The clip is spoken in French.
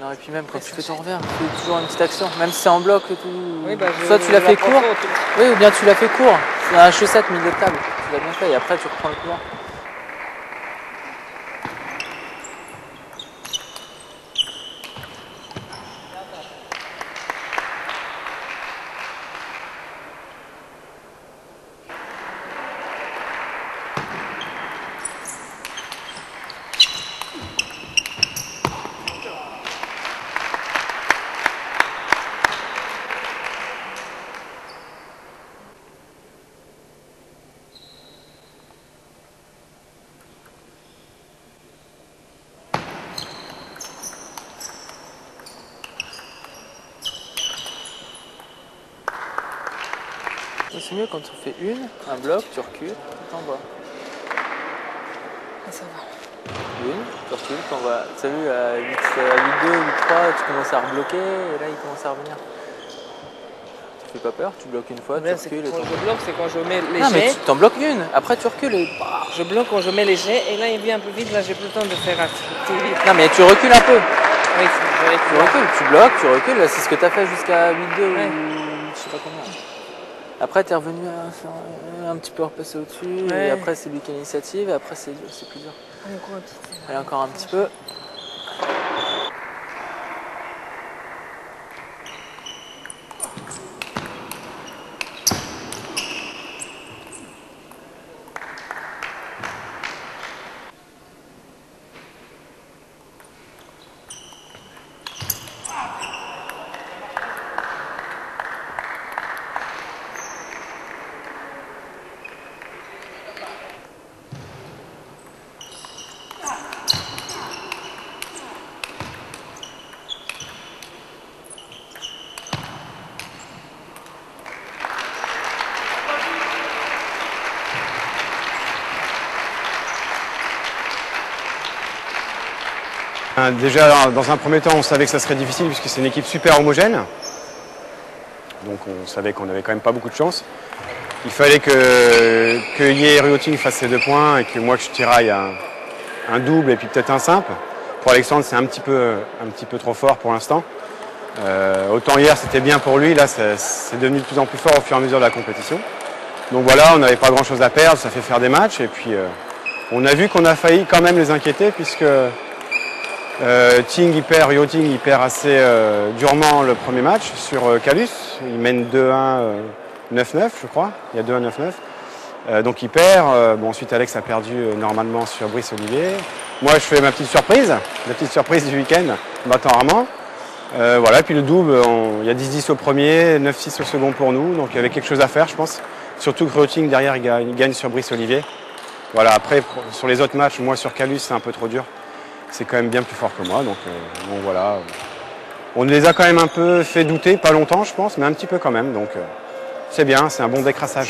Non, et puis même quand tu fais ton revers, tu fais toujours une petite action, même si c'est en bloc et tout. Oui, bah, soit tu l'as fait court, oui, ou bien tu l'as fait court. C'est un chaussette milieu de table, tu l'as bien fait, et après tu reprends le couloir. C'est mieux quand tu fais un bloc, tu recules, tu t'envoies. Et ça va. Une, tu recules, tu t'envoies. Tu as vu, à 8-2, 8-3, tu commences à rebloquer et là il commence à revenir. Tu fais pas peur, tu bloques une fois, tu recules et quand je bloque, c'est quand je mets les non, jets. mais tu t'en bloques une, après tu recules et. Je bloque quand je mets les jets et là il vient un peu vite, là j'ai plus le temps de faire activité. Non, mais tu recules un peu. Oui, tu recules, tu bloques, tu recules, là c'est ce que tu as fait jusqu'à 8-2 ouais. ou je sais pas combien. Après tu es revenu à faire un petit peu repasser au-dessus, ouais. Et après c'est lui qui a l'initiative et après c'est plus dur. Allez, encore un petit peu. Déjà, dans un premier temps, on savait que ça serait difficile puisque c'est une équipe super homogène. Donc on savait qu'on n'avait quand même pas beaucoup de chance. Il fallait que Ye Rioting fasse ses 2 points et que moi que je tiraille un double et puis peut-être un simple. Pour Alexandre, c'est un petit peu trop fort pour l'instant. Autant hier c'était bien pour lui, là c'est devenu de plus en plus fort au fur et à mesure de la compétition. Donc voilà, on n'avait pas grand chose à perdre, ça fait faire des matchs et puis on a vu qu'on a failli quand même les inquiéter puisque Rioting il perd assez durement le premier match sur Calus. Il mène 2-1, 9-9 je crois. Il y a 2-1, 9-9. Donc il perd. Bon, ensuite Alex a perdu normalement sur Brice Olivier. Moi je fais ma petite surprise, la petite surprise du week-end, battant Armand. Voilà, puis le double, il y a 10-10 au premier, 9-6 au second pour nous. Donc il y avait quelque chose à faire je pense. Surtout que Rioting derrière il gagne sur Brice Olivier. Voilà, après sur les autres matchs, moi sur Calus c'est un peu trop dur. C'est quand même bien plus fort que moi, donc voilà. On les a quand même un peu fait douter, pas longtemps je pense, mais un petit peu quand même, donc c'est bien, c'est un bon décrassage.